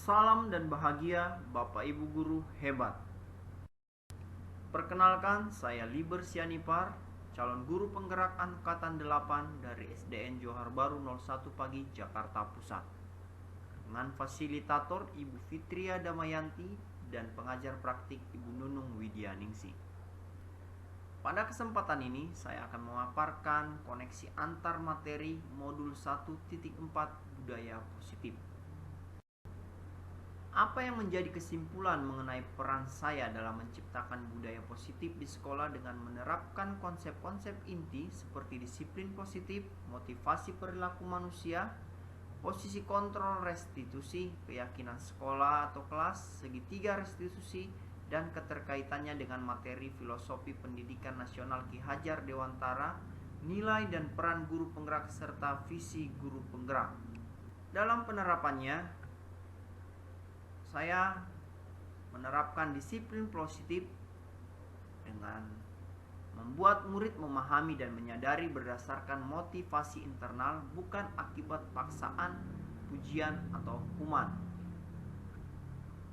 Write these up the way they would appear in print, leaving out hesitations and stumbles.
Salam dan bahagia Bapak Ibu guru hebat. Perkenalkan, saya Liber Sianipar, calon guru penggerak angkatan 8 dari SDN Johar Baru 01 Pagi, Jakarta Pusat. Dengan fasilitator Ibu Fitria Damayanti dan pengajar praktik Ibu Nunung Widyaningsih. Pada kesempatan ini saya akan memaparkan koneksi antar materi modul 1.4 budaya positif. Apa yang menjadi kesimpulan mengenai peran saya dalam menciptakan budaya positif di sekolah dengan menerapkan konsep-konsep inti seperti disiplin positif, motivasi perilaku manusia, posisi kontrol restitusi, keyakinan sekolah atau kelas, segitiga restitusi, dan keterkaitannya dengan materi filosofi pendidikan nasional Ki Hajar Dewantara, nilai dan peran guru penggerak serta visi guru penggerak. Dalam penerapannya, saya menerapkan disiplin positif dengan membuat murid memahami dan menyadari berdasarkan motivasi internal, bukan akibat paksaan, pujian, atau hukuman.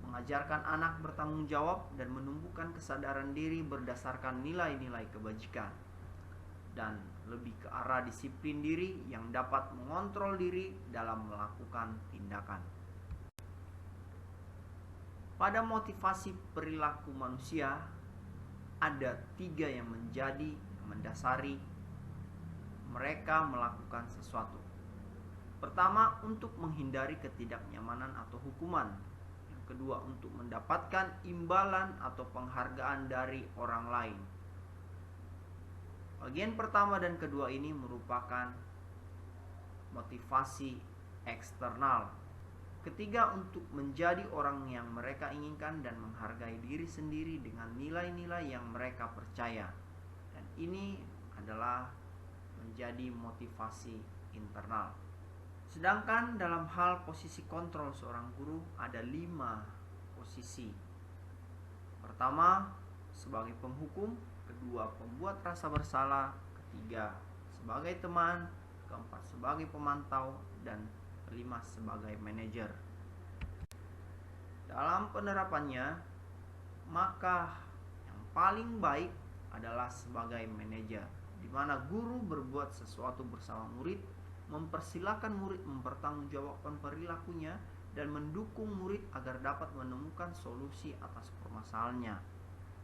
Mengajarkan anak bertanggung jawab dan menumbuhkan kesadaran diri berdasarkan nilai-nilai kebajikan, dan lebih ke arah disiplin diri yang dapat mengontrol diri dalam melakukan tindakan. Pada motivasi perilaku manusia, ada 3 yang mendasari mereka melakukan sesuatu. Pertama, untuk menghindari ketidaknyamanan atau hukuman. Yang kedua, untuk mendapatkan imbalan atau penghargaan dari orang lain. Bagian pertama dan kedua ini merupakan motivasi eksternal. Ketiga, untuk menjadi orang yang mereka inginkan dan menghargai diri sendiri dengan nilai-nilai yang mereka percaya. Dan ini adalah menjadi motivasi internal. Sedangkan dalam hal posisi kontrol seorang guru ada 5 posisi. Pertama, sebagai penghukum. Kedua, pembuat rasa bersalah. Ketiga, sebagai teman. Keempat, sebagai pemantau. Dan 5 sebagai manajer. Dalam penerapannya, maka yang paling baik adalah sebagai manajer, di mana guru berbuat sesuatu bersama murid, mempersilahkan murid mempertanggungjawabkan perilakunya, dan mendukung murid agar dapat menemukan solusi atas permasalahannya.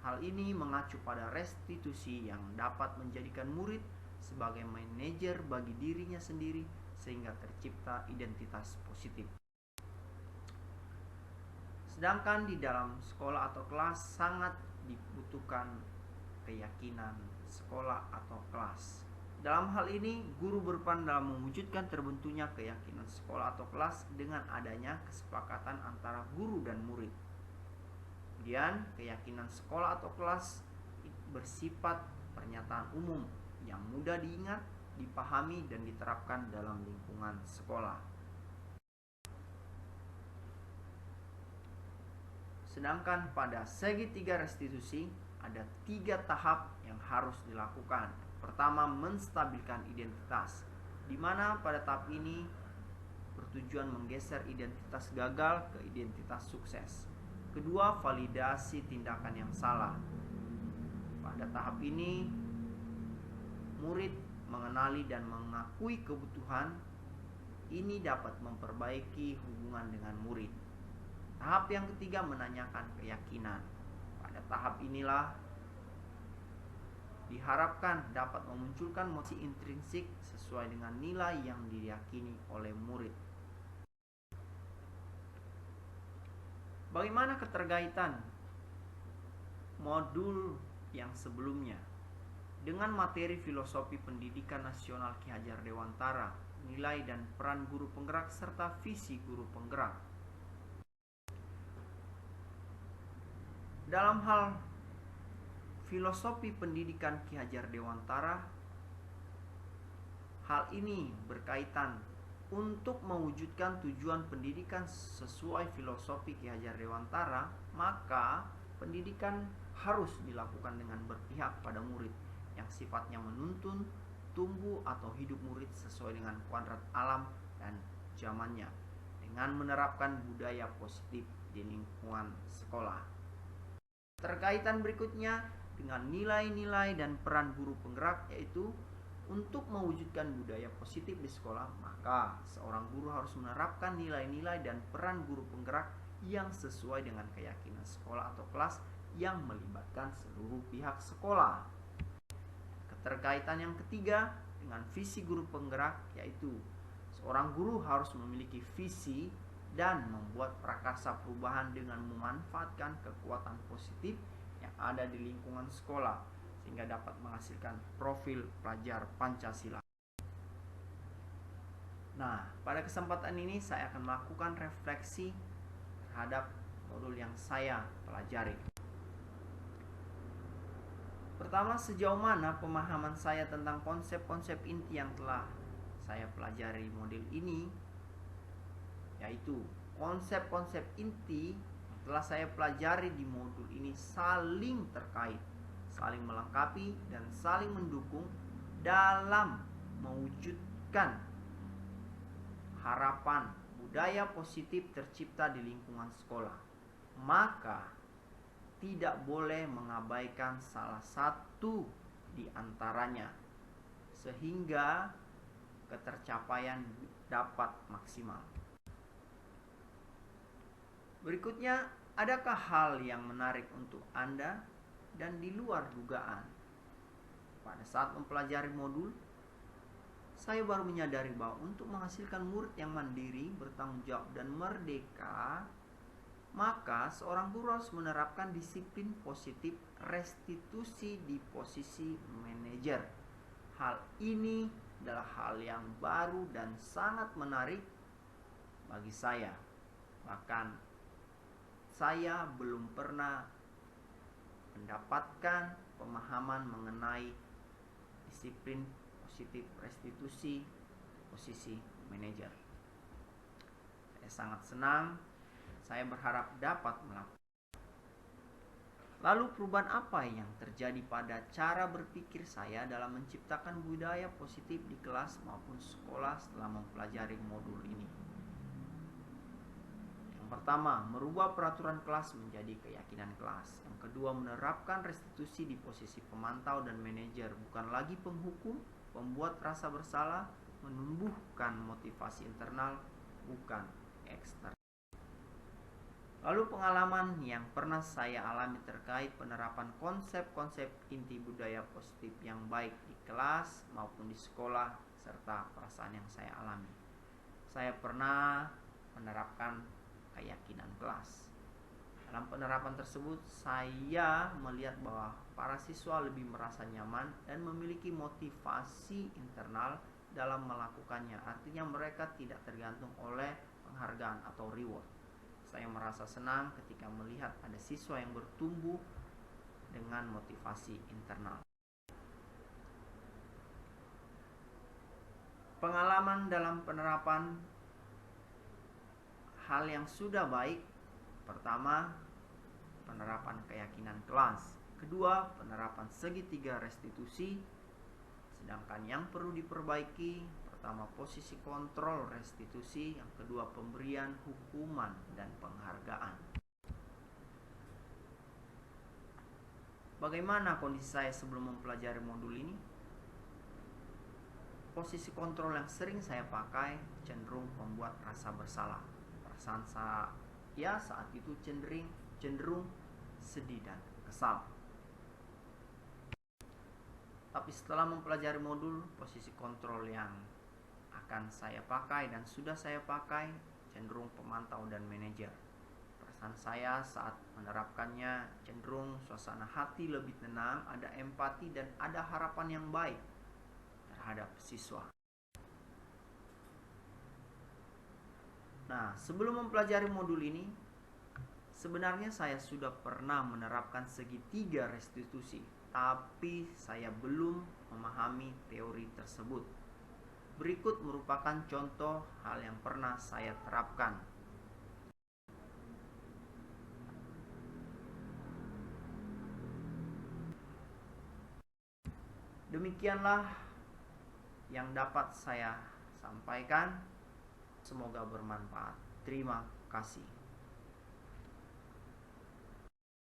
Hal ini mengacu pada restitusi yang dapat menjadikan murid sebagai manajer bagi dirinya sendiri, sehingga tercipta identitas positif. Sedangkan di dalam sekolah atau kelas sangat dibutuhkan keyakinan sekolah atau kelas. Dalam hal ini, guru berperan dalam mewujudkan terbentuknya keyakinan sekolah atau kelas dengan adanya kesepakatan antara guru dan murid. Kemudian, keyakinan sekolah atau kelas bersifat pernyataan umum yang mudah diingat, dipahami, dan diterapkan dalam lingkungan sekolah. Sedangkan pada segitiga restitusi ada 3 tahap yang harus dilakukan. Pertama, menstabilkan identitas, di mana pada tahap ini bertujuan menggeser identitas gagal ke identitas sukses. Kedua, validasi tindakan yang salah. Pada tahap ini, murid mengenali dan mengakui kebutuhan. Ini dapat memperbaiki hubungan dengan murid. Tahap yang ketiga, menanyakan keyakinan. Pada tahap inilah diharapkan dapat memunculkan motivasi intrinsik sesuai dengan nilai yang diyakini oleh murid. Bagaimana keterkaitan modul yang sebelumnya dengan materi filosofi pendidikan nasional Ki Hajar Dewantara, nilai dan peran guru penggerak serta visi guru penggerak? Dalam hal filosofi pendidikan Ki Hajar Dewantara, hal ini berkaitan untuk mewujudkan tujuan pendidikan sesuai filosofi Ki Hajar Dewantara, maka pendidikan harus dilakukan dengan berpihak pada murid yang sifatnya menuntun, tumbuh atau hidup murid sesuai dengan kuadrat alam dan zamannya. dengan menerapkan budaya positif di lingkungan sekolah. Terkaitan berikutnya dengan nilai-nilai dan peran guru penggerak, yaitu untuk mewujudkan budaya positif di sekolah, maka seorang guru harus menerapkan nilai-nilai dan peran guru penggerak yang sesuai dengan keyakinan sekolah atau kelas yang melibatkan seluruh pihak sekolah. Keterkaitan yang ketiga dengan visi guru penggerak, yaitu seorang guru harus memiliki visi dan membuat prakarsa perubahan dengan memanfaatkan kekuatan positif yang ada di lingkungan sekolah sehingga dapat menghasilkan profil pelajar Pancasila. Nah, pada kesempatan ini saya akan melakukan refleksi terhadap modul yang saya pelajari. Pertama, sejauh mana pemahaman saya tentang konsep-konsep inti yang telah saya pelajari modul ini, yaitu konsep-konsep inti yang telah saya pelajari di modul ini saling terkait, saling melengkapi, dan saling mendukung dalam mewujudkan harapan budaya positif tercipta di lingkungan sekolah. Maka tidak boleh mengabaikan salah satu di antaranya sehingga ketercapaian dapat maksimal. Berikutnya, adakah hal yang menarik untuk Anda dan di luar dugaan? Pada saat mempelajari modul, saya baru menyadari bahwa untuk menghasilkan murid yang mandiri, bertanggung jawab, dan merdeka, maka seorang guru harus menerapkan disiplin positif restitusi di posisi manajer. Hal ini adalah hal yang baru dan sangat menarik bagi saya. Bahkan saya belum pernah mendapatkan pemahaman mengenai disiplin positif restitusi posisi manajer. Saya sangat senang. Saya berharap dapat melakukan. Lalu perubahan apa yang terjadi pada cara berpikir saya dalam menciptakan budaya positif di kelas maupun sekolah setelah mempelajari modul ini? Pertama, merubah peraturan kelas menjadi keyakinan kelas. Yang kedua, menerapkan restitusi di posisi pemantau dan manajer, bukan lagi penghukum, membuat rasa bersalah, menumbuhkan motivasi internal, bukan eksternal. Lalu pengalaman yang pernah saya alami terkait penerapan konsep-konsep inti budaya positif yang baik di kelas maupun di sekolah, serta perasaan yang saya alami. Saya pernah menerapkan keyakinan kelas. Dalam penerapan tersebut, saya melihat bahwa para siswa lebih merasa nyaman dan memiliki motivasi internal dalam melakukannya. Artinya mereka tidak tergantung oleh penghargaan atau reward. Saya merasa senang ketika melihat ada siswa yang bertumbuh dengan motivasi internal. Pengalaman dalam penerapan hal yang sudah baik. Pertama, penerapan keyakinan kelas. Kedua, penerapan segitiga restitusi. Sedangkan yang perlu diperbaiki, pertama posisi kontrol restitusi, yang kedua pemberian hukuman dan penghargaan. Bagaimana kondisi saya sebelum mempelajari modul ini? Posisi kontrol yang sering saya pakai cenderung membuat rasa bersalah. Perasaan saya saat itu cenderung sedih dan kesal. Tapi setelah mempelajari modul, posisi kontrol yang akan saya pakai dan sudah saya pakai cenderung pemantau dan manajer. Perasaan saya saat menerapkannya cenderung suasana hati lebih tenang, ada empati dan ada harapan yang baik terhadap siswa. Nah, sebelum mempelajari modul ini, sebenarnya saya sudah pernah menerapkan segitiga restitusi, tapi saya belum memahami teori tersebut. Berikut merupakan contoh hal yang pernah saya terapkan. Demikianlah yang dapat saya sampaikan. Semoga bermanfaat. Terima kasih.